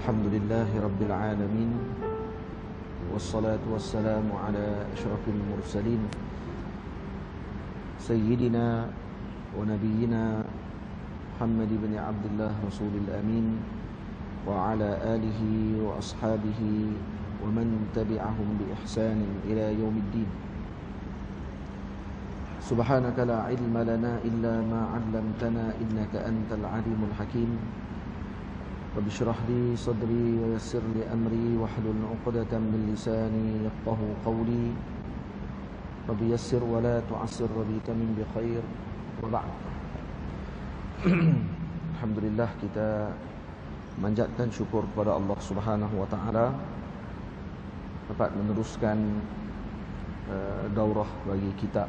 Alhamdulillahi Rabbil Alamin. Wassalatu wassalamu ala ashrafil mursalin Sayyidina wa nabiyyina Muhammad ibn Abdullah Rasulil Amin, wa ala alihi wa ashabihi wa man tabi'ahum bi ihsanin ila yaumiddin. Subhanaka la ilma lana illa ma 'allamtana innaka antal alimul hakim. Rabbi shrah li sadri wa yassir li amri wahlul 'uqdatam min lisani yafqahu qawli. Rabbi yassir wa la tu'assir Rabbi tamin bi khair. Wa ba'd. Alhamdulillah, kita manjatkan syukur kepada Allah Subhanahu wa taala dapat meneruskan daurah bagi kitab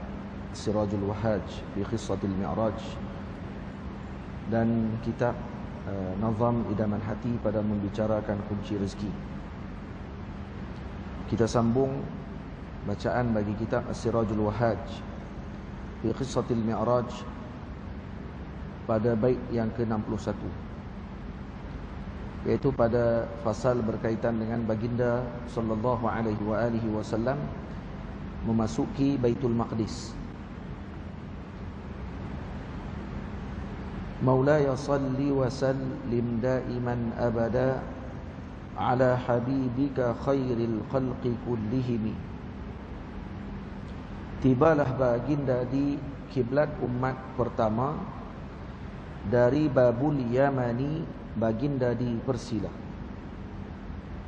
Sirajul Wahhaj fi Qissatil Mi'raj dan kitab Nazam Idaman Hati pada membicarakan kunci rezeki. Kita sambung bacaan bagi kitab Sirajul Wahhaj fi Qissatil Mi'raj pada bait yang ke-61, iaitu pada fasal berkaitan dengan baginda sallallahu alaihi wasallam memasuki Baitul Maqdis. Maulaya salli wa sallim daiman abada ala habibika khairil khalqi kullihim. Tibalah baginda di kiblat umat pertama dari Babul Yamani, baginda di Persila.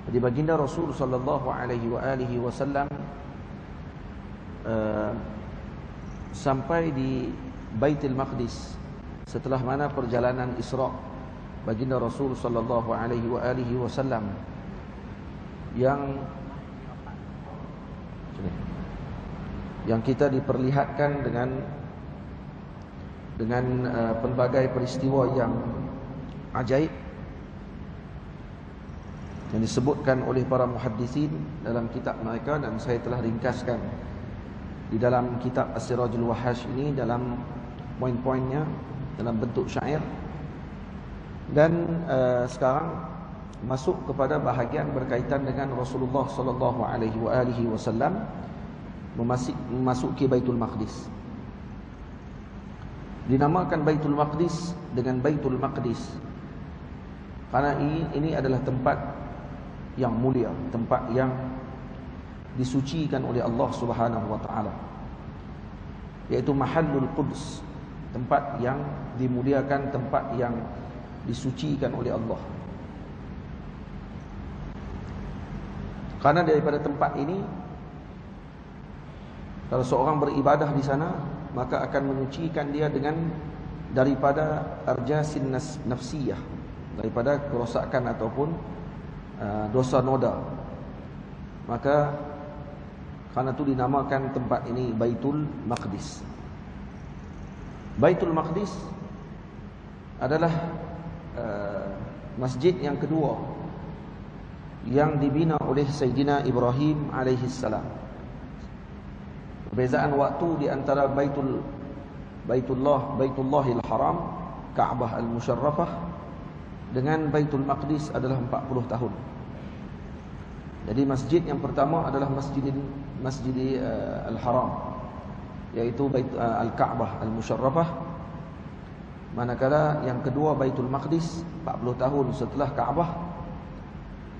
Jadi baginda Rasul sallallahu alaihi wasallam sampai di Baitul Maqdis setelah mana perjalanan Isra baginda Rasul sallallahu alaihi wasallam yang kita diperlihatkan dengan pelbagai peristiwa yang ajaib yang disebutkan oleh para muhaddisin dalam kitab mereka, dan saya telah ringkaskan di dalam kitab As-Sirajul Wahhaj ini dalam poin-poinnya dalam bentuk syair. Dan sekarang masuk kepada bahagian berkaitan dengan Rasulullah sallallahu alaihi wasallam memasuki Baitul Maqdis. Dinamakan Baitul Maqdis dengan Baitul Maqdis karena ini adalah tempat yang mulia, tempat yang disucikan oleh Allah Subhanahu wa taala, yaitu Mahallul Quds, tempat yang dimuliakan, tempat yang disucikan oleh Allah. Karena daripada tempat ini, kalau seorang beribadah di sana, maka akan menyucikan dia daripada arjasin nafsiyah, daripada kerosakan ataupun dosa noda. Maka karena itu dinamakan tempat ini Baitul Maqdis. Baitul Maqdis adalah masjid yang kedua yang dibina oleh Sayyidina Ibrahim alaihissalam. Perbezaan waktu di antara Baitullahil Haram, Ka'bah Al-Musharrafah, dengan Baitul Maqdis adalah 40 tahun. Jadi masjid yang pertama adalah Masjid Al-Haram, yaitu Al-Ka'bah Al-Musharrafah. Manakala yang kedua Baitul Maqdis 40 tahun setelah Ka'bah,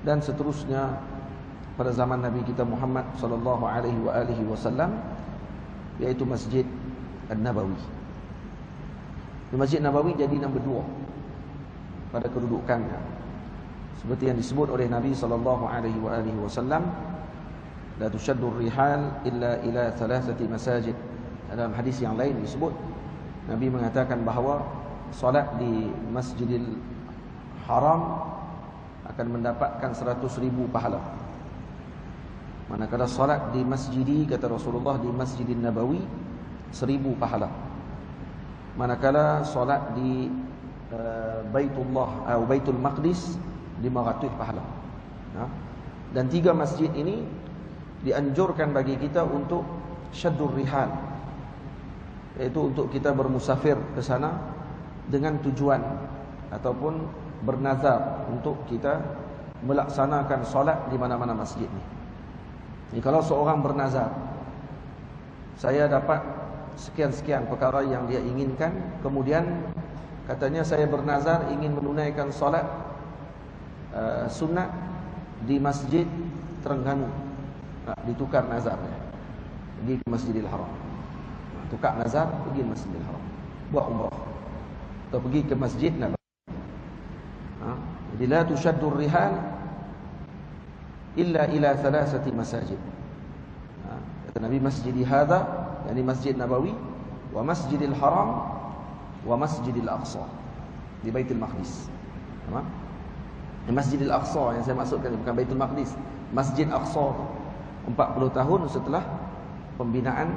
dan seterusnya pada zaman Nabi kita Muhammad sallallahu alaihi wasallam, yaitu Masjid An-Nabawi. Masjid Nabawi jadi nombor 2 pada kedudukannya, seperti yang disebut oleh Nabi sallallahu alaihi wasallam, la tushaddu rihal illa ila thalathati masajid. Dalam hadis yang lain disebut, Nabi mengatakan bahawa solat di Masjidil Haram akan mendapatkan 100,000 pahala. Manakala solat di masjidi, kata Rasulullah, di Masjidin Nabawi 1,000 pahala. Manakala solat di Baitul Maqdis 500 pahala. Dan 3 masjid ini dianjurkan bagi kita untuk syaddur rihal, yaitu untuk kita bermusafir ke sana dengan tujuan ataupun bernazar untuk kita melaksanakan solat di mana-mana masjid ni. Jadi kalau seorang bernazar, saya dapat sekian-sekian perkara yang dia inginkan, kemudian katanya saya bernazar ingin menunaikan solat sunat di Masjid Terengganu. Ditukar nazarnya, pergi ke Masjidil Haram. Tukar nazar, pergi ke Masjidil Haram, buat umrah, atau pergi ke Masjid Nabawi. Jadi la tushaddur rihal illa ila thalathati masajid. Kata Nabi, masjid hadha, yakni Masjid Nabawi, wa Masjidil Haram, wa Masjidil Aqsa di Baitul Maqdis. Masjidil Aqsa yang saya maksudkan bukan Baitul Maqdis. Masjid Aqsa 40 tahun setelah pembinaan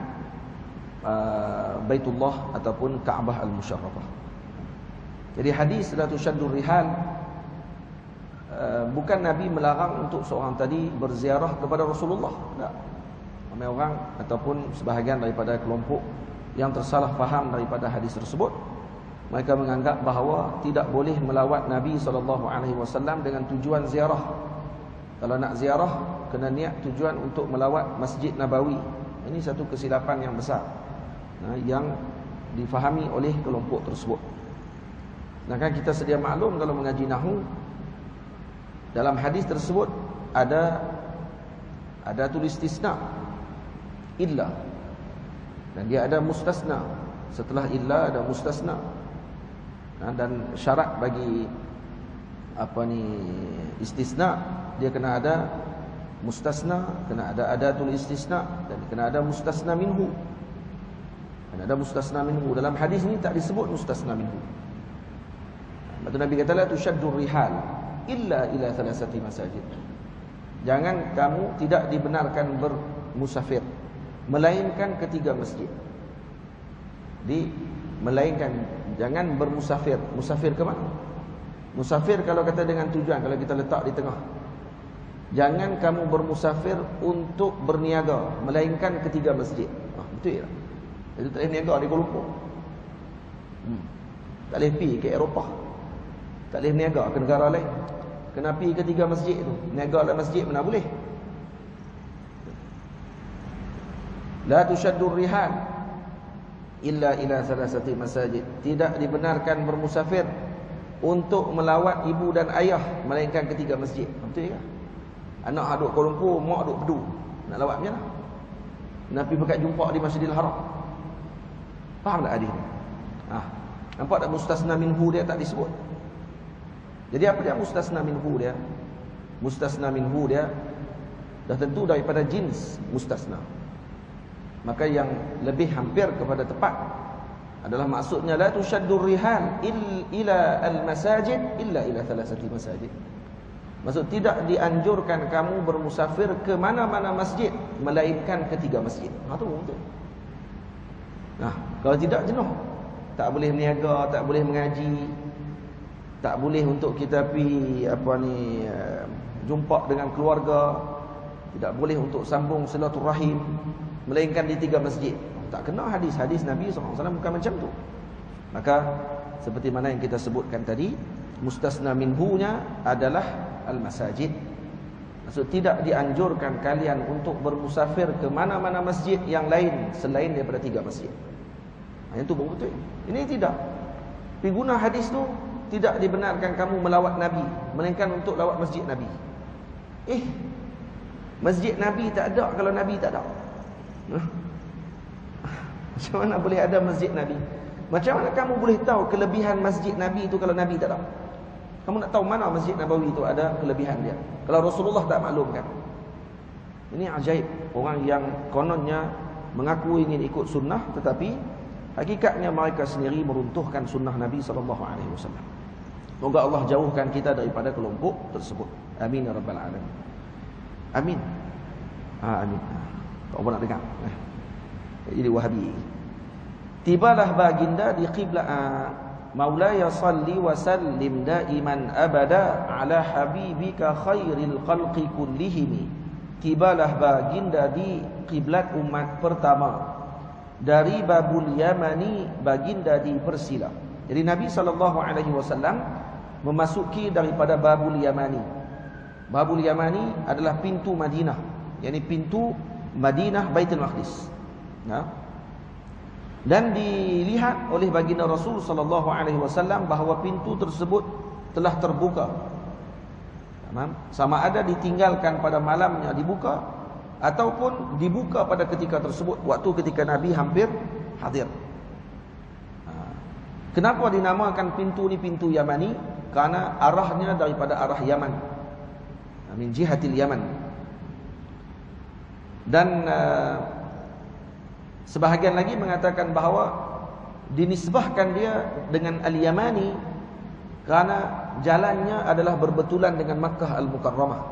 Baitullah ataupun Ka'bah Al-Musharrafah. Jadi hadis la tushaddur rihal, bukan Nabi melarang untuk seorang tadi berziarah kepada Rasulullah. Tak. Ramai orang ataupun sebahagian daripada kelompok yang tersalah faham daripada hadis tersebut, mereka menganggap bahawa tidak boleh melawat Nabi SAW dengan tujuan ziarah. Kalau nak ziarah, kena niat tujuan untuk melawat Masjid Nabawi. Ini satu kesilapan yang besar yang difahami oleh kelompok tersebut. Nah, kan kita sedia maklum kalau mengaji nahwu, dalam hadis tersebut ada tulis istisna, illa, dan dia ada mustasna. Setelah illa ada mustasna. Dan syarat bagi istisna, dia kena ada mustasna, kena ada adatul istisna, dan kena ada mustasna minhu. Dan ada mustasna minhu. Dalam hadis ni tak disebut mustasna minhu. Maka Nabi kata la tushaddur rihal illa ila thalathati masajid. Jangan kamu tidak dibenarkan bermusafir melainkan ketiga masjid. Melainkan, jangan bermusafir. Musafir ke mana? Musafir kalau kata dengan tujuan, kalau kita letak di tengah. Jangan kamu bermusafir untuk berniaga melainkan ketiga masjid. Betul tak? Itu tak boleh niaga di Kuala Lumpur. Tak boleh pergi ke Eropah. Tak boleh niaga ke negara lain. Kena pergi ke tiga masjid tu. Niaga dalam masjid mana boleh. La tushaddur rihal illa ila thalathati masajid. Tidak dibenarkan bermusafir untuk melawat ibu dan ayah melainkan ketiga masjid. Betul ke? Anak duduk Kuala Lumpur, mak duduk Pedu, nak lawat macam mana? Nak pergi berkat jumpa di Masjidil Haram. Faham tak hadis ni? Nampak tak mustasna minhu dia tak disebut. Jadi apa dia mustasna minhu dia? Mustasna minhu dia dah tentu daripada jins mustasna. Maka yang lebih hampir kepada tepat adalah maksudnya la tushaddur rihal ila al-masajid illa ila thalathati masajid. Maksud tidak dianjurkan kamu bermusafir ke mana-mana masjid melainkan ketiga masjid. Tu betul. Kalau tidak jenuh. Tak boleh berniaga, tak boleh mengaji, tak boleh untuk kita pergi jumpa dengan keluarga, tidak boleh untuk sambung silaturahim melainkan di tiga masjid. Tak kena hadis Nabi SAW bukan macam tu. Maka seperti mana yang kita sebutkan tadi, mustasna minhunya adalah al-masajid. Maksud tidak dianjurkan kalian untuk bermusafir ke mana-mana masjid yang lain selain daripada tiga masjid. Yang tu betul. Ini tidak. Pergi guna hadis tu, tidak dibenarkan kamu melawat Nabi melainkan untuk lawat masjid Nabi. Masjid Nabi tak ada kalau Nabi tak ada. Macam mana boleh ada masjid Nabi? Macam mana kamu boleh tahu kelebihan masjid Nabi itu kalau Nabi tak ada? Kamu nak tahu mana Masjid Nabawi itu ada kelebihan dia kalau Rasulullah tak maklumkan? Ini ajaib. Orang yang kononnya mengaku ingin ikut sunnah, tetapi hakikatnya mereka sendiri meruntuhkan sunnah Nabi SAW. Semoga Allah jauhkan kita daripada kelompok tersebut. Amin ya rabbal alamin. Amin. Amin. Tak nak dengar. Jadi Wahabi. Tibalah baginda di qiblat Maulaya salli wa sallim daiman abada ala habibika khairil khalqi kullihim. Tibalah baginda di kiblat umat pertama dari Babul Yamani, baginda di Persila. Jadi Nabi SAW memasuki daripada Babul Yamani. Babul Yamani adalah pintu Madinah, yakni pintu Madinah Baitul Maqdis. Dan dilihat oleh baginda Rasul sallallahu alaihi wasallam bahawa pintu tersebut telah terbuka. Sama ada ditinggalkan pada malamnya dibuka ataupun dibuka pada ketika tersebut, waktu ketika Nabi hampir hadir. Kenapa dinamakan pintu ni pintu Yamani? Karena arahnya daripada arah Yaman, min jihatil Yaman. Dan sebahagian lagi mengatakan bahawa dinisbahkan dia dengan Al-Yamani kerana jalannya adalah berbetulan dengan Makkah Al-Mukarramah.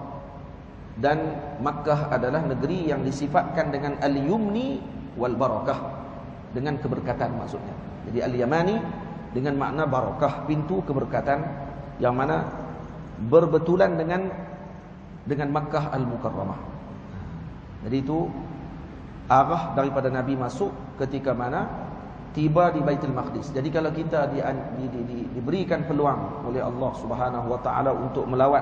Dan Makkah adalah negeri yang disifatkan dengan Al-Yumni wal Barakah, dengan keberkatan maksudnya. Jadi Al-Yamani dengan makna barakah, pintu keberkatan, yang mana berbetulan dengan Makkah Al-Mukarramah. Jadi itu arah daripada Nabi masuk ketika mana tiba di Baitul Maqdis. Jadi kalau kita diberikan peluang oleh Allah Subhanahu wa taala untuk melawat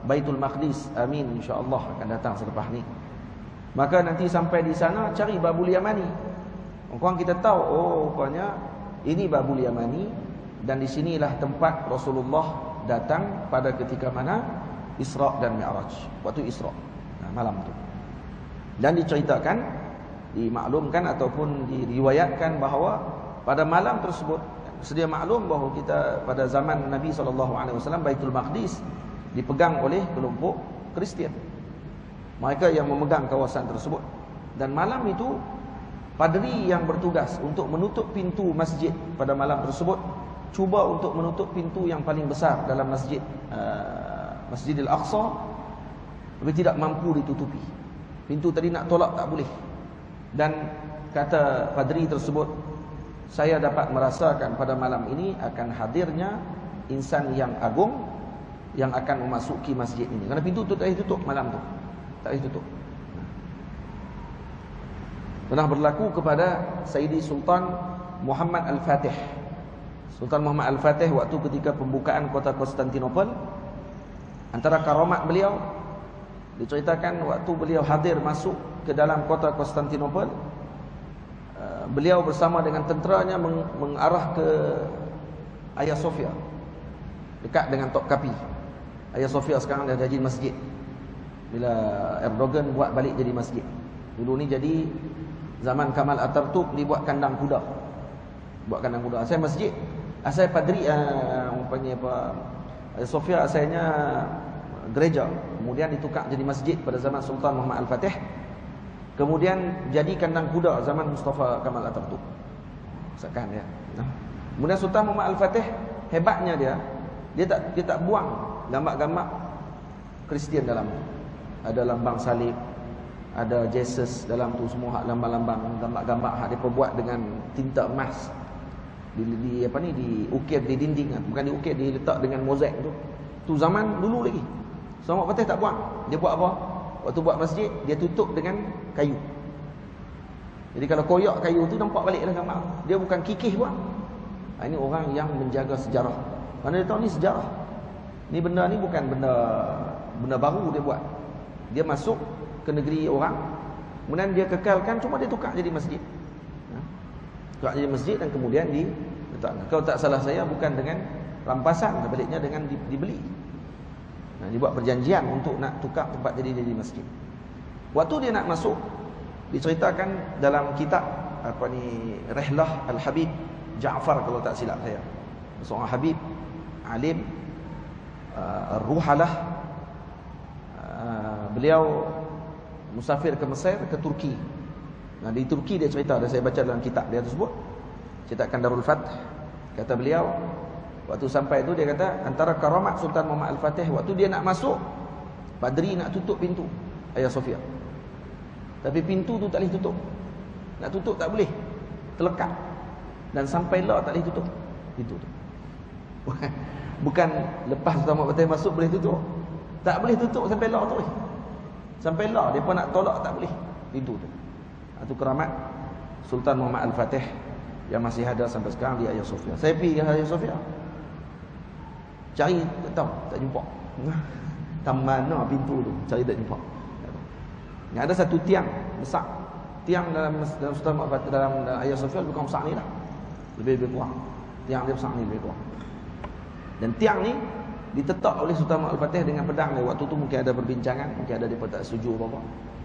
Baitul Maqdis, amin, insya-Allah akan datang selepas ni. Maka nanti sampai di sana cari Babul Yamani. Orang kita tahu, oh rupanya ini Babul Yamani, dan di sinilah tempat Rasulullah datang pada ketika mana Isra dan Mi'raj, waktu Isra, malam tu. Dan diceritakan, dimaklumkan ataupun diriwayatkan bahawa pada malam tersebut, sedia maklum bahawa kita pada zaman Nabi SAW Baitul Maqdis dipegang oleh kelompok Kristian, mereka yang memegang kawasan tersebut. Dan malam itu padri yang bertugas untuk menutup pintu masjid pada malam tersebut cuba untuk menutup pintu yang paling besar dalam masjid, Masjidil Aqsa, tapi tidak mampu ditutupi. Pintu tadi nak tolak tak boleh. Dan kata padri tersebut, saya dapat merasakan pada malam ini akan hadirnya insan yang agung yang akan memasuki masjid ini. Kerana pintu tu tak boleh tutup malam tu, tak boleh tutup. Pernah berlaku kepada Sayyidi Sultan Muhammad Al-Fatih. Sultan Muhammad Al-Fatih waktu ketika pembukaan kota Konstantinopel, antara karamat beliau diceritakan waktu beliau hadir masuk ke dalam kota Konstantinopel, beliau bersama dengan tenteranya mengarah ke Hagia Sophia, dekat dengan Topkapi. Hagia Sophia sekarang dah jadi masjid, bila Erdogan buat balik jadi masjid. Dulu ni jadi zaman Kamal Atatürk dibuat kandang kuda. Buat kandang kuda. Asal masjid, asal padri panggil apa, Hagia Sophia asalnya gereja, kemudian ditukar jadi masjid pada zaman Sultan Muhammad Al-Fatih. Kemudian jadi kandang kuda zaman Mustafa Kamal Atatürk. Misalkan ya. Kemudian Sultan Muhammad Al-Fatih, hebatnya dia tak buang gambar-gambar Kristian dalam. Ada lambang salib, ada Jesus dalam tu, semua lambang-lambang, gambar-gambar hak dia buat dengan tinta emas. Diukir di dinding, bukan diukir, diletak dengan mozaik tu. Tu zaman dulu lagi. Sultan Muhammad Al-Fatih tak buang. Dia buat apa? Waktu buat masjid, dia tutup dengan kayu. Jadi kalau koyak kayu tu, nampak baliklah gambar. Dia bukan kikih buat. Ini orang yang menjaga sejarah. Mana dia tahu ni sejarah. Ni benda ni bukan benda baru dia buat. Dia masuk ke negeri orang, kemudian dia kekalkan, cuma dia tukar jadi masjid. Tukar jadi masjid dan kemudian diletakkan. Kalau tak salah saya, bukan dengan rampasan, baliknya dengan dibeli. Dibuat perjanjian untuk nak tukar tempat jadi masjid. Waktu dia nak masuk, diceritakan dalam kitab Rihlah Al-Habib Ja'far, kalau tak silap saya, seorang Habib alim, Ruhalah. Beliau musafir ke Mesir, ke Turki. Di Turki dia cerita, dan saya baca dalam kitab dia tersebut, cetakan Darul Fath. Kata beliau, waktu sampai itu dia kata, antara karamat Sultan Muhammad Al-Fatih, waktu dia nak masuk, padri nak tutup pintu Hagia Sophia, tapi pintu tu tak boleh tutup. Nak tutup tak boleh, terlekat. Dan sampai lah tak boleh tutup pintu tu. Bukan lepas Sultan Muhammad Al-Fatih masuk boleh tutup, tak boleh tutup sampai lah tu. Sampai lah dia pun nak tolak tak boleh pintu tu. Itu keramat Sultan Muhammad Al-Fatih yang masih ada sampai sekarang di Hagia Sophia. Saya pergi ke Hagia Sophia, cari, tak tahu, tak jumpa. Mana pintu tu, cari tak jumpa. Yang ada satu tiang besar. Tiang dalam Sultan dalam Ayah Sofia bukan besar ni lah. Lebih kurang. Tiang dia besar ni lebih kurang. Dan tiang ni ditetak oleh Sultan Al-Fatih dengan pedang dia. Waktu tu mungkin ada perbincangan, mungkin ada dia tak setuju apa-apa.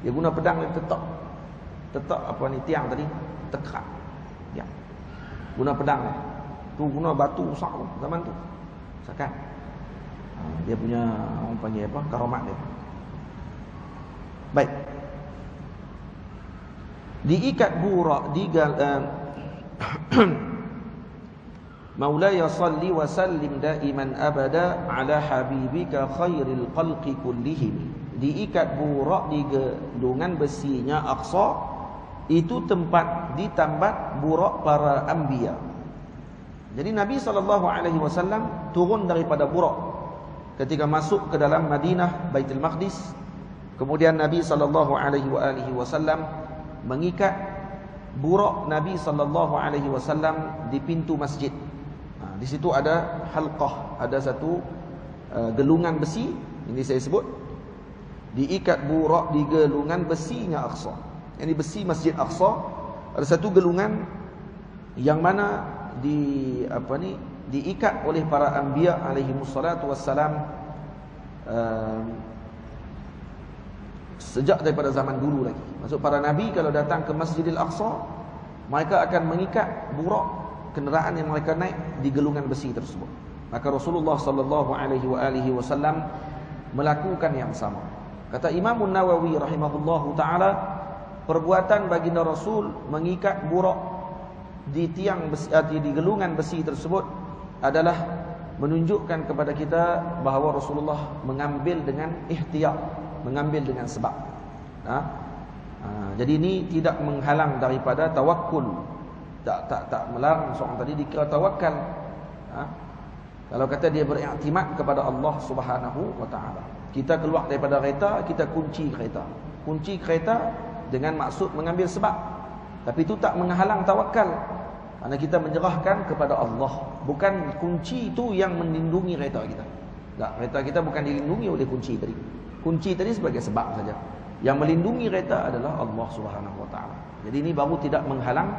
Dia guna pedang dia tetak. Tetak apa ni tiang tadi, tekak. Ya. Guna pedang dia. Tu guna batu besar tu zaman tu. Sakan. Dia punya orang panggil apa? Karamat dia. Baik. Diikat burak Maulaya salli wa sallim daiman abada ala habibika khairil khalqi kullihim. Diikat burak di gelungan besinya Aqsa, itu tempat ditambat burak para anbiya. Jadi Nabi SAW turun daripada burak ketika masuk ke dalam Madinah Baitul Maqdis. Kemudian Nabi SAW mengikat burak Nabi SAW di pintu masjid. Di situ ada halqah, ada satu gelungan besi. Ini saya sebut diikat burak di gelungan besinya Aqsa. Ini besi Masjid Aqsa. Ada satu gelungan yang mana diikat oleh para anbiya alaihi wassalatu wassalam sejak daripada zaman dulu lagi. Maksud para nabi kalau datang ke Masjidil Aqsa, mereka akan mengikat burak kenderaan yang mereka naik di gelungan besi tersebut. Maka Rasulullah sallallahu alaihi wasallam melakukan yang sama. Kata Imam Nawawi rahimahullahu taala, perbuatan baginda Rasul mengikat burak di tiang besi, di gelungan besi tersebut adalah menunjukkan kepada kita bahawa Rasulullah mengambil dengan ihtiyat, mengambil dengan sebab. Jadi ini tidak menghalang daripada tawakkul. Tak melarang seorang tadi dikira tawakal. Kalau kata dia beriktimad kepada Allah Subhanahu wa taala. Kita keluar daripada kereta, kita kunci kereta. Kunci kereta dengan maksud mengambil sebab. Tapi itu tak menghalang tawakal. Kerana kita menyerahkan kepada Allah. Bukan kunci itu yang melindungi kereta kita. Tak, kereta kita bukan dilindungi oleh kunci tadi. Kunci tadi sebagai sebab saja. Yang melindungi kereta adalah Allah Subhanahu wa taala. Jadi ini baru tidak menghalang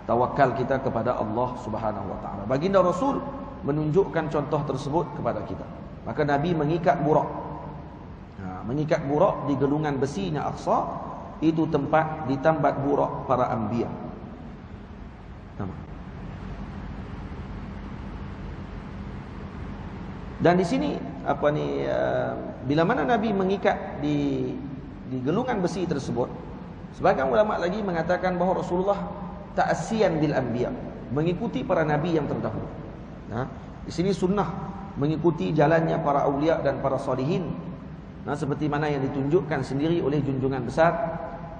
tawakal kita kepada Allah Subhanahu wa taala. Baginda Rasul menunjukkan contoh tersebut kepada kita. Maka Nabi mengikat burak. Mengikat burak di gelungan besinya Aqsa, itu tempat ditambat burak para anbiya. Dan di sini bila mana Nabi mengikat di gelungan besi tersebut, sebagian ulama lagi mengatakan bahawa Rasulullah ta'asiyan bil anbiya, mengikuti para nabi yang terdahulu. Di sini sunnah mengikuti jalannya para aulia dan para salihin. Seperti mana yang ditunjukkan sendiri oleh junjungan besar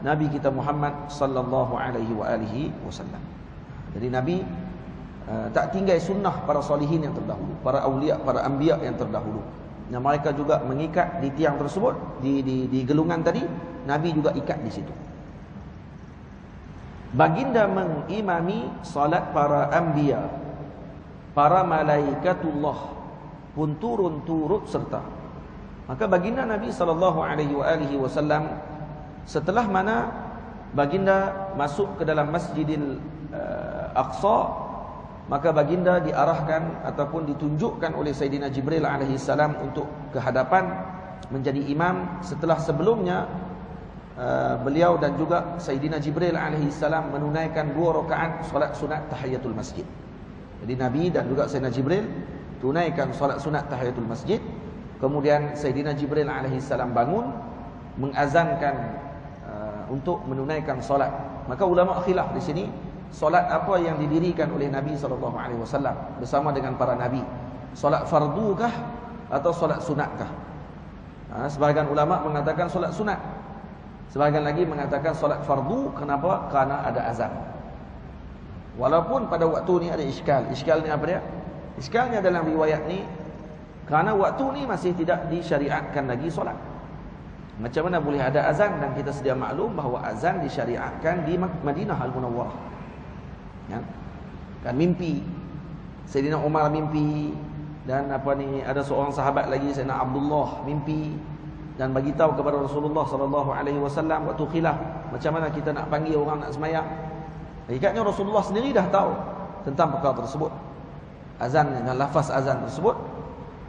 Nabi kita Muhammad sallallahu alaihi wasallam. Jadi Nabi tak tinggal sunnah para salihin yang terdahulu, para aulia, para anbiya yang terdahulu. Yang mereka juga mengikat di tiang tersebut, di gelungan tadi, Nabi juga ikat di situ. Baginda mengimami salat para anbiya, para malaikatullah pun turut serta. Maka baginda Nabi sallallahu alaihi wasallam setelah mana baginda masuk ke dalam Masjidil Aqsa, maka baginda diarahkan ataupun ditunjukkan oleh Sayyidina Jibril alaihi salam untuk ke hadapan menjadi imam. Setelah sebelumnya beliau dan juga Sayyidina Jibril alaihi salam menunaikan 2 rakaat solat sunat tahiyatul masjid. Jadi Nabi dan juga Sayyidina Jibril tunaikan solat sunat tahiyatul masjid. Kemudian Sayyidina Jibril alaihi salam bangun mengazankan untuk menunaikan solat. Maka ulama khilaf di sini, solat apa yang didirikan oleh Nabi SAW bersama dengan para Nabi? Solat fardukah atau solat sunatkah? Sebahagian ulama mengatakan solat sunat, sebahagian lagi mengatakan solat fardu. Kenapa? Kerana ada azan. Walaupun pada waktu ni ada iskal. Iskal ni apa dia? Iskalnya dalam riwayat ni, kerana waktu ni masih tidak disyariatkan lagi solat. Macam mana boleh ada azan? Dan kita sedia maklum bahawa azan disyariatkan di Madinah Al-Munawwarah. Kan mimpi Sayyidina Umar mimpi, Dan ada seorang sahabat lagi, Sayyidina Abdullah, mimpi dan bagi tahu kepada Rasulullah sallallahu alaihi wasallam waktu khilaf macam mana kita nak panggil orang nak sembahyang. Hakikatnya Rasulullah sendiri dah tahu tentang perkara tersebut, azan dan lafaz azan tersebut,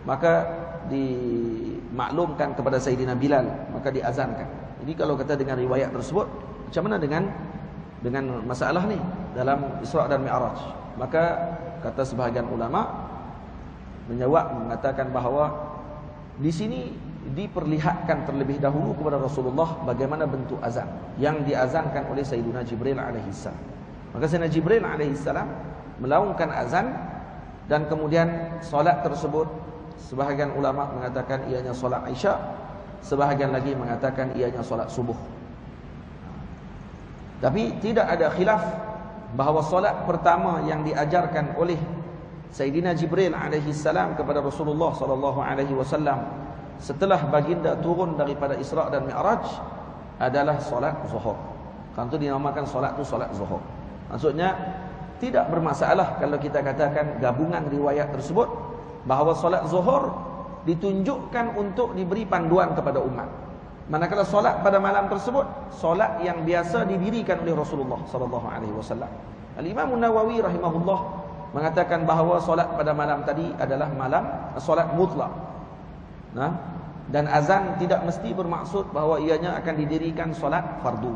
maka dimaklumkan kepada Sayyidina Bilal, maka diazankan. Jadi kalau kata dengan riwayat tersebut, macam mana dengan masalah ni dalam Isra' dan Mi'raj? Maka kata sebahagian ulama menjawab mengatakan bahawa di sini diperlihatkan terlebih dahulu kepada Rasulullah bagaimana bentuk azan yang diazankan oleh Sayyidina Jibril alaihissalam. Maka Sayyidina Jibril alaihissalam melaungkan azan dan kemudian solat tersebut sebahagian ulama mengatakan ianya solat Isya, sebahagian lagi mengatakan ianya solat subuh. Tapi tidak ada khilaf bahawa solat pertama yang diajarkan oleh Sayyidina Jibril alaihi salam kepada Rasulullah sallallahu alaihi wasallam setelah baginda turun daripada Isra' dan Mi'raj adalah solat zuhur. Kan itu dinamakan solat itu solat zuhur. Maksudnya tidak bermasalah kalau kita katakan gabungan riwayat tersebut bahawa solat zuhur ditunjukkan untuk diberi panduan kepada umat. Manakala solat pada malam tersebut solat yang biasa didirikan oleh Rasulullah sallallahu alaihi wasallam. Al-Imam An-Nawawi rahimahullah mengatakan bahawa solat pada malam tadi adalah solat mutlak. Nah, dan azan tidak mesti bermaksud bahawa ianya akan didirikan solat fardu.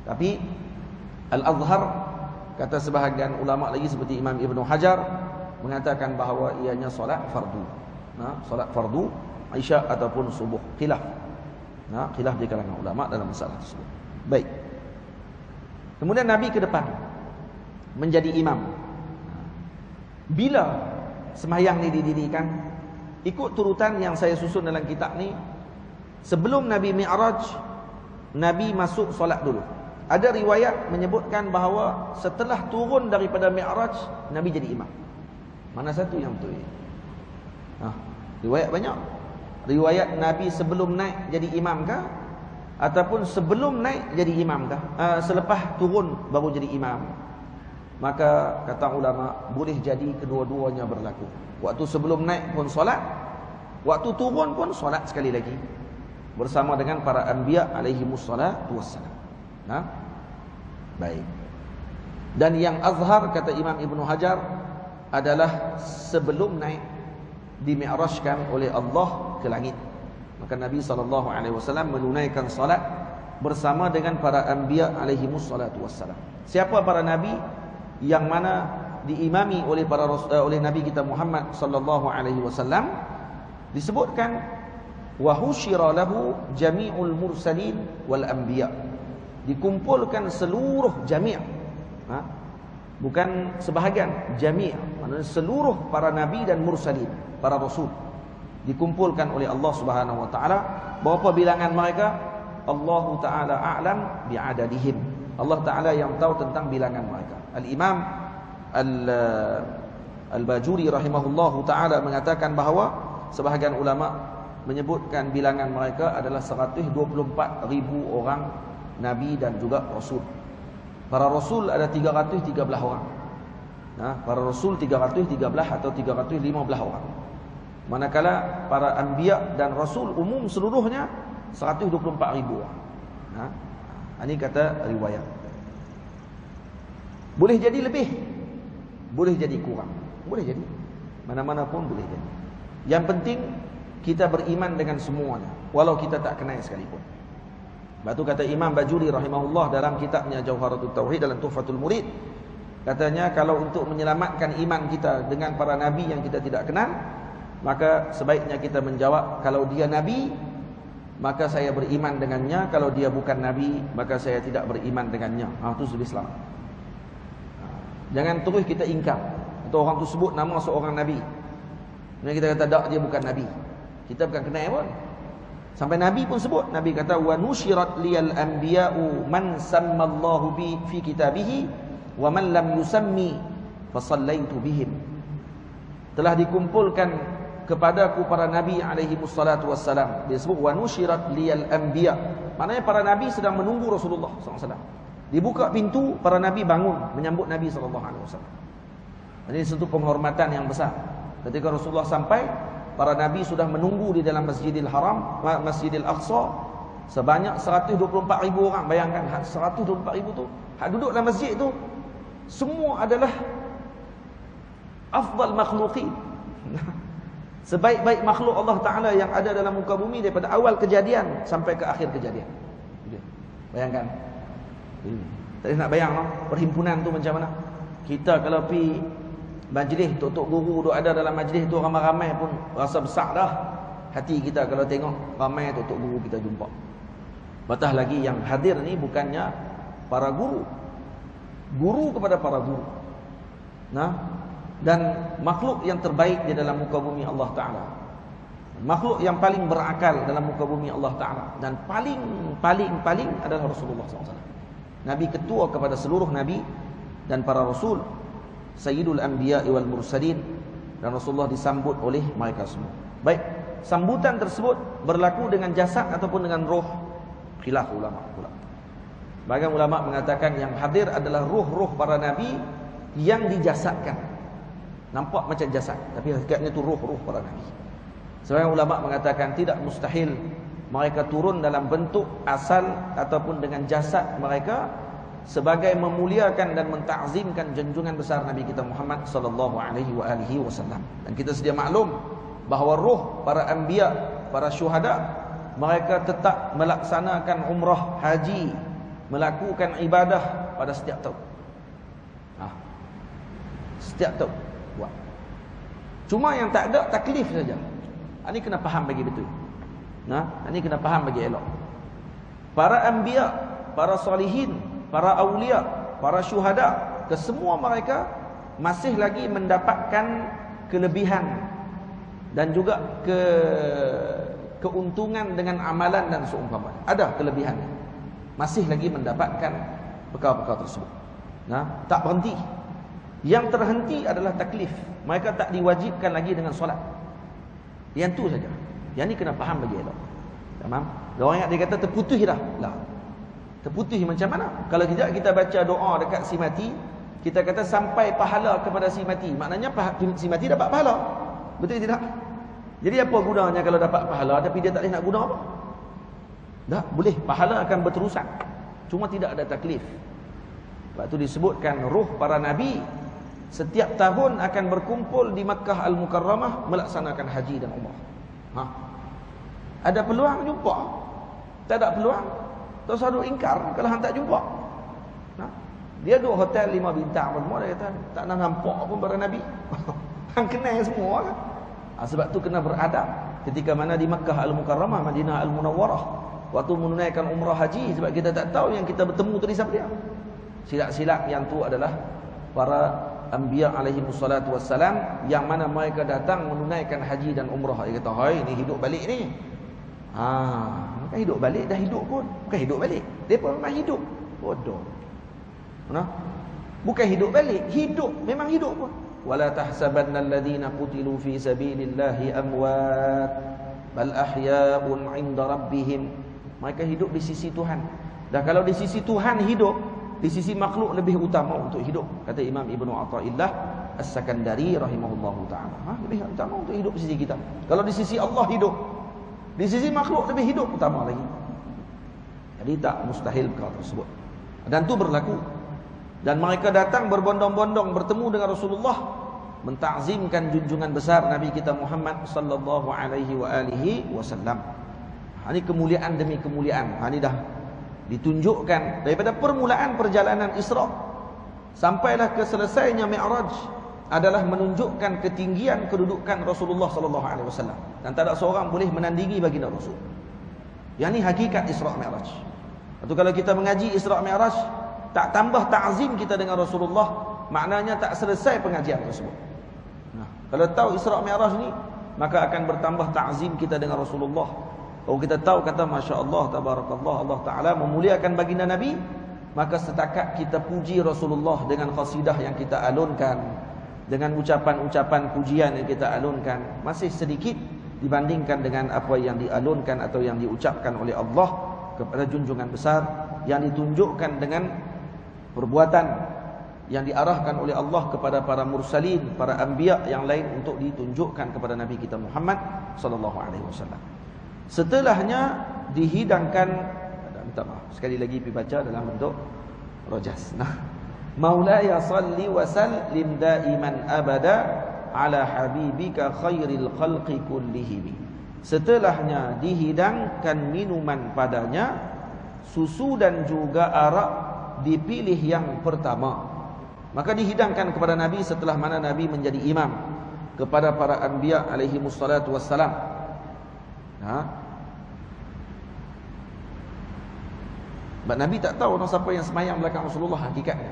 Tapi Al-Azhar, kata sebahagian ulama lagi seperti Imam Ibn Hajar, mengatakan bahawa ianya solat fardu. Nah, solat fardu Isya ataupun subuh, khilaf. Nah, khilaf di kalangan ulama dalam masalah tersebut. Baik. Kemudian Nabi ke depan menjadi imam. Bila sembahyang ni didirikan, ikut turutan yang saya susun dalam kitab ni, sebelum Nabi Mi'raj, Nabi masuk solat dulu. Ada riwayat menyebutkan bahawa setelah turun daripada Mi'raj, Nabi jadi imam. Mana satu yang betul? Riwayat banyak. Riwayat Nabi sebelum naik jadi imam kah? Ataupun sebelum naik jadi imam kah? Selepas turun baru jadi imam. Maka kata ulama, boleh jadi kedua-duanya berlaku. Waktu sebelum naik pun solat, waktu turun pun solat sekali lagi bersama dengan para anbiya alaihimussalatu wassalam. Nah, baik. Dan yang azhar kata Imam Ibn Hajar adalah sebelum naik dimi'rajkan oleh Allah ke langit. Maka Nabi SAW menunaikan salat bersama dengan para anbiya alaihimussalatu wassalam. Siapa para nabi yang mana diimami oleh oleh Nabi kita Muhammad sallallahu alaihi wasallam? Disebutkan wa husyira lahu jami'ul mursalin wal anbiya. Dikumpulkan seluruh jami', bukan sebahagian, jami', maknanya seluruh para nabi dan mursalin, para rasul dikumpulkan oleh Allah Subhanahu wa taala. Berapa bilangan mereka? Allah taala a'lam bi'adadihim. Allah taala yang tahu tentang bilangan mereka. Al-Imam Al-Bajuri rahimahullahu taala mengatakan bahawa sebahagian ulama menyebutkan bilangan mereka adalah 124,000 orang nabi dan juga rasul. Para rasul ada 313 orang. Para rasul 313 atau 315 orang. Manakala para anbiya dan rasul umum seluruhnya 124,000 orang. Ini kata riwayat. Boleh jadi lebih, boleh jadi kurang, boleh jadi mana-mana pun boleh jadi. Yang penting kita beriman dengan semuanya, walau kita tak kenal sekalipun. Lepas tu kata Imam Bajuri rahimahullah dalam kitabnya Jauharatul Tauhid dalam Tuhfatul Murid, katanya kalau untuk menyelamatkan iman kita dengan para nabi yang kita tidak kenal, maka sebaiknya kita menjawab, kalau dia nabi maka saya beriman dengannya, kalau dia bukan nabi maka saya tidak beriman dengannya. Itu lebih selamat. Jangan terus kita ingkar atau orang tu sebut nama seorang nabi, kemudian kita kata tak, dia bukan nabi. Kita bukan kenal pun. Sampai nabi pun sebut, nabi kata wa nusyirat liyal anbiya'u man sammallahu bi fi kitabihi wa man lam yusammi fa sallaitu bihim. Telah dikumpulkan kepadaku para nabi alaihi wassalatu wassalam. Dia sebut wa nusyirat liyal anbiya, maknanya para nabi sedang menunggu Rasulullah SAW. Dibuka pintu, para nabi bangun menyambut Nabi SAW. Ini satu penghormatan yang besar. Ketika Rasulullah sampai, para nabi sudah menunggu di dalam Masjidil Haram, Masjidil Aqsa, sebanyak 124,000 orang. Bayangkan 124,000 tu, hak duduk dalam masjid tu semua adalah afdal makhluqin. Sebaik-baik makhluk Allah Ta'ala yang ada dalam muka bumi daripada awal kejadian sampai ke akhir kejadian. Bayangkan. Tak nak bayang no? Perhimpunan tu macam mana. Kita kalau pergi majlis, tok-tok guru duk ada dalam majlis tu ramai-ramai pun rasa besar dah hati kita kalau tengok ramai tok-tok guru kita jumpa. Batah lagi yang hadir ni bukannya para guru. Guru kepada para guru. Nah, dan makhluk yang terbaik di dalam muka bumi Allah Ta'ala, makhluk yang paling berakal dalam muka bumi Allah Ta'ala, dan paling adalah Rasulullah SAW, Nabi ketua kepada seluruh Nabi dan para Rasul, Sayyidul Anbiya wal Mursalin, dan Rasulullah disambut oleh mereka semua. Baik, sambutan tersebut berlaku dengan jasad ataupun dengan roh, khilaf ulama pula. Bagian ulama mengatakan yang hadir adalah ruh-ruh para Nabi yang dijasadkan. Nampak macam jasad, tapi hakikatnya itu ruh-ruh para Nabi. Sebagian ulama mengatakan tidak mustahil mereka turun dalam bentuk asal ataupun dengan jasad mereka sebagai memuliakan dan mentakzimkan junjungan besar Nabi kita Muhammad sallallahu alaihi wasallam. Dan kita sedia maklum bahawa ruh para anbiya, para syuhada, mereka tetap melaksanakan umrah, haji, melakukan ibadah pada setiap tahun. Setiap tahun buat. Cuma yang tak ada taklif saja. Ini kena faham bagi betul. Ini kena faham bagi elok. Para anbiya, para salihin, para awliya, para syuhada, kesemua mereka masih lagi mendapatkan kelebihan dan juga keuntungan dengan amalan dan seumpama. Ada kelebihannya. Masih lagi mendapatkan perkara-perkara tersebut. Tak berhenti. Yang terhenti adalah taklif. Mereka tak diwajibkan lagi dengan solat. Yang tu saja. Yang ni kena faham bagi elok. Tamam? Orang yang dia kata terputus dah. Lah. Terputus macam mana? Kalau kita baca doa dekat si mati, kita kata sampai pahala kepada si mati. Maknanya si mati dapat pahala. Betul tidak? Jadi apa gunanya kalau dapat pahala tapi dia tak boleh nak guna apa? Tak boleh. Pahala akan berterusan. Cuma tidak ada taklif. Sebab itu disebutkan ruh para nabi setiap tahun akan berkumpul di Makkah Al-Mukarramah melaksanakan haji dan umrah. Ada peluang jumpa? Tak ada peluang? Tak usah duk ingkar kalau hang tak jumpa. Dia duduk hotel 5 bintang pun semua, dia kata tak nak nampak pun para nabi. Hang kenal semua kan? Sebab tu kena beradab ketika mana di Makkah Al-Mukarramah, Madinah Al-Munawwarah, waktu menunaikan umrah haji, sebab kita tak tahu yang kita bertemu tadi siapa dia. Silap-silap yang tu adalah para anbiya alaihi wassalatu wassalam, yang mana mereka datang menunaikan haji dan umrah. Dia kata, "Hai, ni hidup balik ni." Bukan hidup balik, dah hidup pun. Bukan hidup balik. Depa memang hidup. Bodoh. Bukan hidup balik, hidup, memang hidup pun. Wala tahsabanna alladhina qutilu fi sabilillahi amwat bal ahya'un 'inda rabbihim. Mereka hidup di sisi Tuhan. Dan kalau di sisi Tuhan hidup, di sisi makhluk lebih utama untuk hidup, kata Imam Ibnu Athaillah As-Sakandari rahimahullahu taala. Lebih utama untuk hidup di sisi kita. Kalau di sisi Allah hidup, di sisi makhluk lebih hidup utama lagi. Jadi tak mustahil perkara tersebut. Dan itu berlaku. Dan mereka datang berbondong-bondong bertemu dengan Rasulullah, mentakzimkan junjungan besar Nabi kita Muhammad sallallahu alaihi wasallam. Ini kemuliaan demi kemuliaan. Ini dah ditunjukkan daripada permulaan perjalanan Isra sampailah ke selesainya Mi'raj adalah menunjukkan ketinggian kedudukan Rasulullah sallallahu alaihi wasallam, dan tak ada seorang boleh menandingi baginda Rasul. Yang ni hakikat Isra Mi'raj. Atau kalau kita mengaji Isra Mi'raj tak tambah ta'zim kita dengan Rasulullah, maknanya tak selesai pengajian tersebut. Kalau tahu Isra Mi'raj ni, maka akan bertambah ta'zim kita dengan Rasulullah. Kalau kita tahu kata Masya Allah, Tabarakallah, Allah Ta'ala memuliakan baginda Nabi, maka setakat kita puji Rasulullah dengan qasidah yang kita alunkan, dengan ucapan-ucapan pujian yang kita alunkan, masih sedikit dibandingkan dengan apa yang dialunkan atau yang diucapkan oleh Allah kepada junjungan besar, yang ditunjukkan dengan perbuatan yang diarahkan oleh Allah kepada para mursalin, para anbiya yang lain untuk ditunjukkan kepada Nabi kita Muhammad sallallahu alaihi wasallam. Setelahnya dihidangkan, minta maaf sekali lagi pergi baca dalam bentuk rojas. Nah, Maulaya salli wa sallim daiman abada ala habibika khairil khalqi kullihim. Setelahnya dihidangkan minuman padanya, susu dan juga arak dipilih yang pertama. Maka dihidangkan kepada Nabi setelah mana Nabi menjadi imam kepada para anbiya alaihi wassalatu wassalam. Sebab Nabi tak tahu siapa yang semayang belakang Rasulullah hakikatnya.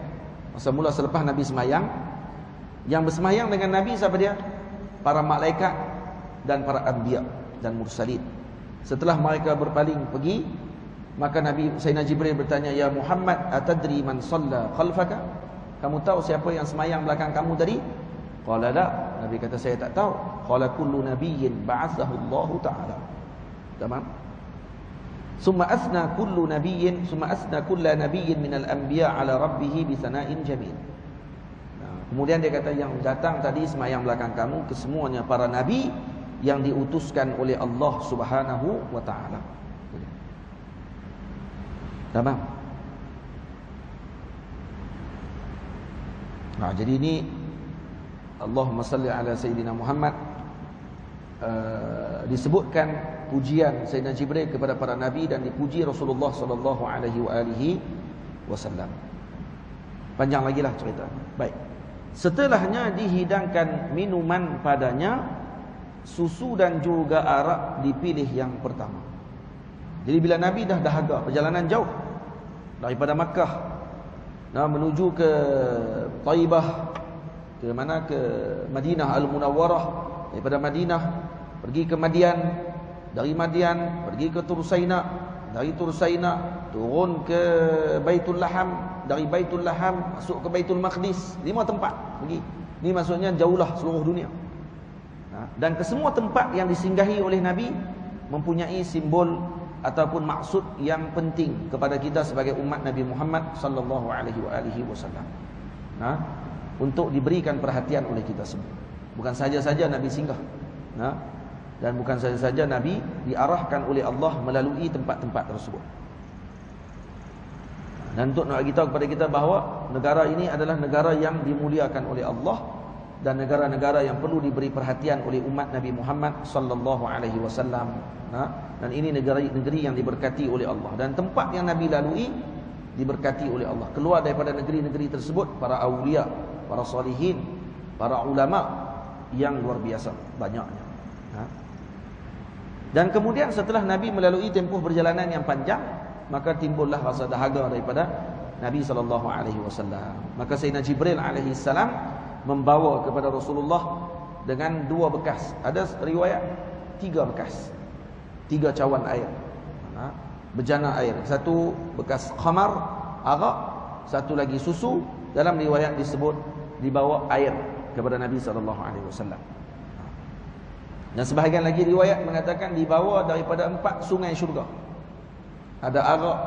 Masa mula selepas Nabi semayang, yang bersemayang dengan Nabi siapa dia? Para malaikat dan para anbiya dan mursalin. Setelah mereka berpaling pergi, maka Nabi Sayyidina Jibril bertanya, "Ya Muhammad, atadri man shalla khalfaka?" Kamu tahu siapa yang semayang belakang kamu tadi? Qala la. Nabi kata, saya tak tahu. Qala kullu nabiyyin ba'athahu Allah Ta'ala. Tamam? Summa asna kullu nabiyyin minal anbiya ala rabbih bi sana'in jamil. Kemudian dia kata, yang datang tadi semayang belakang kamu kesemuanya para nabi yang diutuskan oleh Allah Subhanahu wa Ta'ala. Tamam? Nah, jadi ini Allahumma salli ala Sayyidina Muhammad, disebutkan pujian Sayyidina Jibril kepada para nabi dan dipuji Rasulullah sallallahu alaihi wasallam. Panjang lagi lah cerita. Baik. Setelahnya dihidangkan minuman padanya, susu dan juga arak dipilih yang pertama. Jadi bila Nabi dah dahaga perjalanan jauh daripada Makkah menuju ke Taibah, ke mana, ke Madinah Al-Munawwarah, daripada Madinah pergi ke Madian, dari Madian pergi ke Tursaina, dari Tursaina turun ke Baitul Laham, dari Baitul Laham masuk ke Baitul Maqdis. 5 tempat pergi. Ini maksudnya jauhlah seluruh dunia. Dan kesemua tempat yang disinggahi oleh Nabi mempunyai simbol ataupun maksud yang penting kepada kita sebagai umat Nabi Muhammad sallallahu alaihi wasallam. Untuk diberikan perhatian oleh kita semua. Bukan saja-saja Nabi singgah. Dan bukan saja-saja Nabi diarahkan oleh Allah melalui tempat-tempat tersebut. Dan untuk nak beritahu kepada kita bahawa negara ini adalah negara yang dimuliakan oleh Allah dan negara-negara yang perlu diberi perhatian oleh umat Nabi Muhammad sallallahu alaihi wasallam. Dan ini negeri yang diberkati oleh Allah, dan tempat yang Nabi lalui diberkati oleh Allah. Keluar daripada negeri-negeri tersebut para aulia, para salihin, para ulama yang luar biasa banyaknya. Dan kemudian setelah Nabi melalui tempoh perjalanan yang panjang, maka timbullah rasa dahaga daripada Nabi sallallahu alaihi wasallam. Maka Sayyidina Jibril alaihi salam membawa kepada Rasulullah dengan 2 bekas. Ada riwayat 3 bekas. 3 cawan air, bejana air. Satu bekas khamar, arak, satu lagi susu. Dalam riwayat disebut dibawa air kepada Nabi SAW. Dan sebahagian lagi riwayat mengatakan dibawa daripada 4 sungai syurga. Ada arak,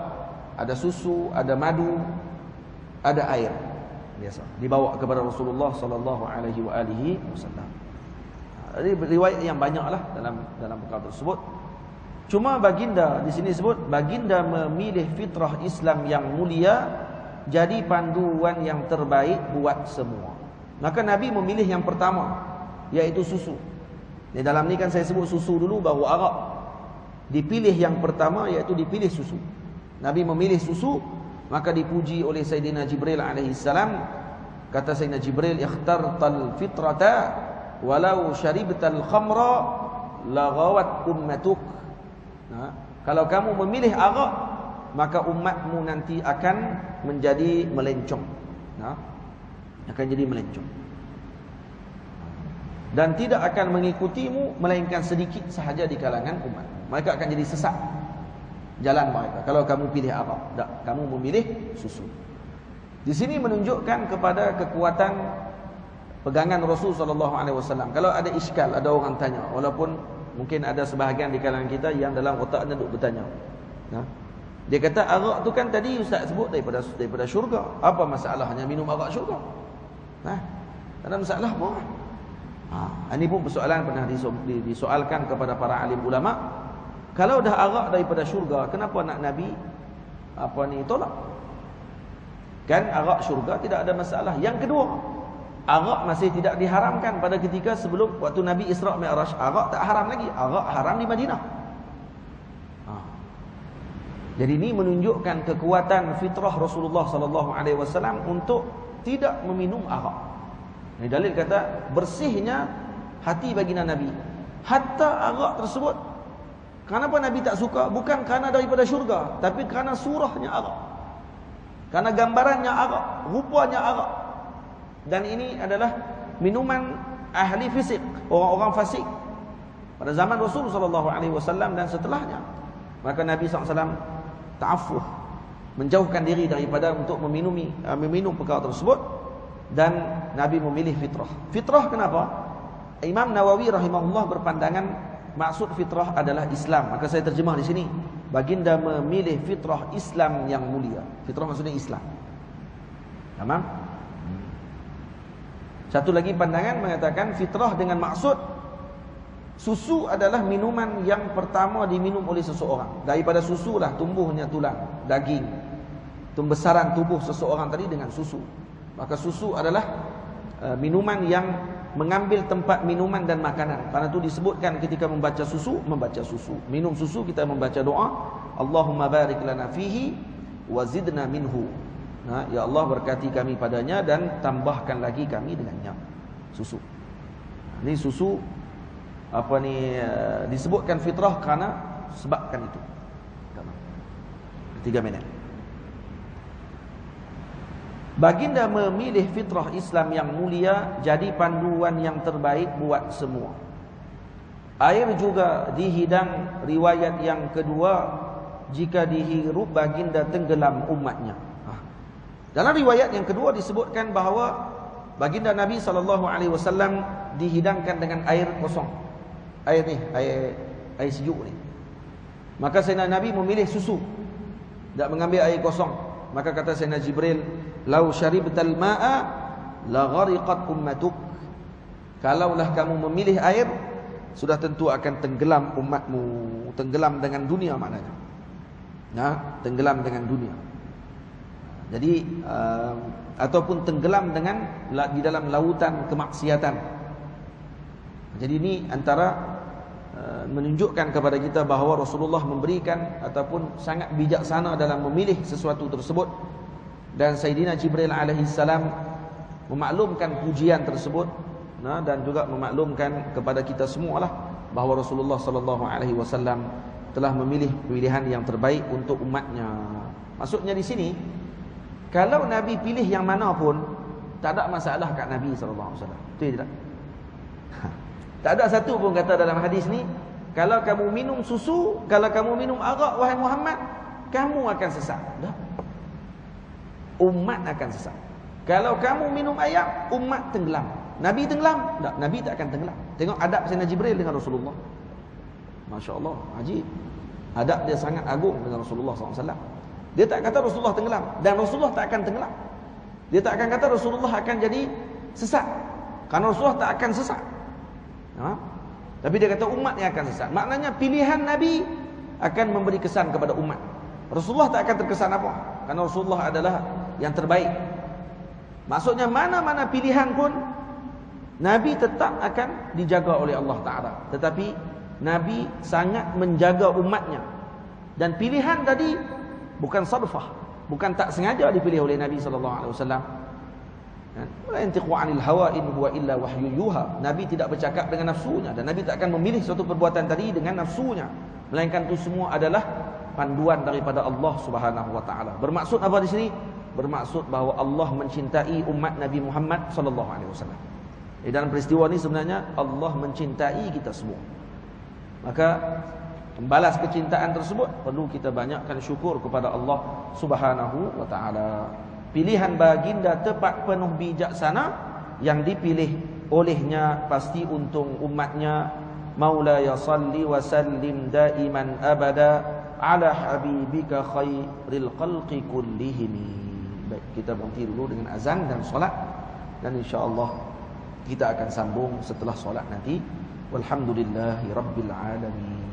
ada susu, ada madu, ada air. Biasa dibawa kepada Rasulullah SAW. Jadi riwayat yang banyaklah dalam perkara tersebut. Cuma baginda di sini sebut baginda memilih fitrah Islam yang mulia jadi panduan yang terbaik buat semua. Maka Nabi memilih yang pertama, iaitu susu. Di dalam ni kan saya sebut susu dulu baru arak. Dipilih yang pertama iaitu dipilih susu. Nabi memilih susu, maka dipuji oleh Sayyidina Jibril alaihi salam. Kata Sayyidina Jibril, "Ikhtartal fitrata walau syaribtal khamra laghawat ummatuk." Kalau kamu memilih arak, maka umatmu nanti akan menjadi melencong. Akan jadi melencong. Dan tidak akan mengikutimu melainkan sedikit sahaja di kalangan umat. Mereka akan jadi sesat jalan mereka kalau kamu pilih arak. Tak, kamu memilih susu. Di sini menunjukkan kepada kekuatan pegangan Rasul SAW. Kalau ada iskal, ada orang tanya, walaupun mungkin ada sebahagian di kalangan kita yang dalam otaknya duk bertanya, Dia kata arak tu kan tadi ustaz sebut daripada syurga. Apa masalahnya minum arak syurga? Tak ada masalah pun. Ini pun persoalan pernah disoalkan kepada para alim ulama. Kalau dah arak daripada syurga, kenapa nak Nabi tolak? Kan arak syurga tidak ada masalah. Yang kedua, arak masih tidak diharamkan pada ketika sebelum waktu Nabi Isra' Mi'raj. Arak tak haram lagi. Arak haram di Madinah. Jadi ini menunjukkan kekuatan fitrah Rasulullah sallallahu alaihi wasallam untuk tidak meminum arak. Ini dalil kata bersihnya hati baginda Nabi. Hatta arak tersebut, kenapa Nabi tak suka? Bukan kerana daripada syurga, tapi kerana surahnya arak. Kerana gambarannya arak, rupanya arak. Dan ini adalah minuman ahli fisik, orang-orang fasik pada zaman Rasul sallallahu alaihi wasallam dan setelahnya. Maka Nabi SAW ta'affuh, menjauhkan diri daripada untuk meminum perkara tersebut, dan Nabi memilih fitrah. Fitrah kenapa? Imam Nawawi rahimahullah berpandangan maksud fitrah adalah Islam. Maka saya terjemah di sini, baginda memilih fitrah Islam yang mulia. Fitrah maksudnya Islam. Tamam? Satu lagi pandangan mengatakan fitrah dengan maksud susu adalah minuman yang pertama diminum oleh seseorang. Daripada susu lah tumbuhnya tulang, daging, pembesaran tubuh seseorang tadi dengan susu. Maka susu adalah minuman yang mengambil tempat minuman dan makanan. Karena itu disebutkan ketika membaca susu. Minum susu kita membaca doa, Allahumma barik lana fihi wa zidna minhu. Ya Allah, berkati kami padanya dan tambahkan lagi kami dengannya. Susu. Ini susu disebutkan fitrah kerana sebabkan itu. 3 minit. Baginda memilih fitrah Islam yang mulia jadi panduan yang terbaik buat semua. Air juga dihidang, riwayat yang kedua, jika dihirup baginda tenggelam umatnya. Dalam riwayat yang kedua disebutkan bahawa baginda Nabi SAW dihidangkan dengan air kosong. Air ni, air sejuk ni. Maka Sayyidina Nabi memilih susu, tak mengambil air kosong. Maka kata Sayyidina Jibril, "Lau syaribtal ma'a la ghariqat ummatuk." Kalaulah kamu memilih air, sudah tentu akan tenggelam umatmu. Tenggelam dengan dunia maknanya. Tenggelam dengan dunia. Jadi ataupun tenggelam dengan di dalam lautan kemaksiatan. Jadi ini antara menunjukkan kepada kita bahawa Rasulullah memberikan ataupun sangat bijaksana dalam memilih sesuatu tersebut, dan Sayyidina Jibril alaihissalam memaklumkan pujian tersebut, dan juga memaklumkan kepada kita semualah bahawa Rasulullah sallallahu alaihi wasallam telah memilih pilihan yang terbaik untuk umatnya. Maksudnya di sini, kalau Nabi pilih yang mana pun tak ada masalah kat Nabi sallallahu alaihi wasallam. Betul tidak? Tak ada satu pun kata dalam hadis ni, kalau kamu minum susu, kalau kamu minum arak, wahai Muhammad, kamu akan sesat. Tak. Umat akan sesat. Kalau kamu minum air, umat tenggelam. Nabi tenggelam? Tak, Nabi tak akan tenggelam. Tengok adab Sayyidina Jibril dengan Rasulullah. Masya Allah, ajib. Adab dia sangat agung dengan Rasulullah SAW. Dia tak kata Rasulullah tenggelam, dan Rasulullah tak akan tenggelam. Dia tak akan kata Rasulullah akan jadi sesat, kerana Rasulullah tak akan sesat. Tapi dia kata umat yang akan sesat. Maknanya pilihan Nabi akan memberi kesan kepada umat. Rasulullah tak akan terkesan apa, kerana Rasulullah adalah yang terbaik. Maksudnya mana-mana pilihan pun Nabi tetap akan dijaga oleh Allah Ta'ala. Tetapi Nabi sangat menjaga umatnya. Dan pilihan tadi bukan sadfah, bukan tak sengaja dipilih oleh Nabi SAW. La yantiqu 'anil hawa in huwa illa wahyu yuha. Nabi tidak bercakap dengan nafsunya, dan Nabi tak akan memilih suatu perbuatan tadi dengan nafsunya, melainkan itu semua adalah panduan daripada Allah Subhanahu wa taala. Bermaksud apa di sini? Bermaksud bahawa Allah mencintai umat Nabi Muhammad sallallahu alaihi wasallam. Di dalam peristiwa ini sebenarnya Allah mencintai kita semua. Maka membalas kecintaan tersebut perlu kita banyakkan syukur kepada Allah Subhanahu wa taala. Pilihan baginda tepat, penuh bijaksana, yang dipilih olehnya pasti untung umatnya. Maulaya salli wa sallim daiman abada ala habibika khairil khalqi kullihim. Baik, kita berhenti dulu dengan azan dan solat, dan insya-Allah kita akan sambung setelah solat nanti. Walhamdulillahi rabbil alamin.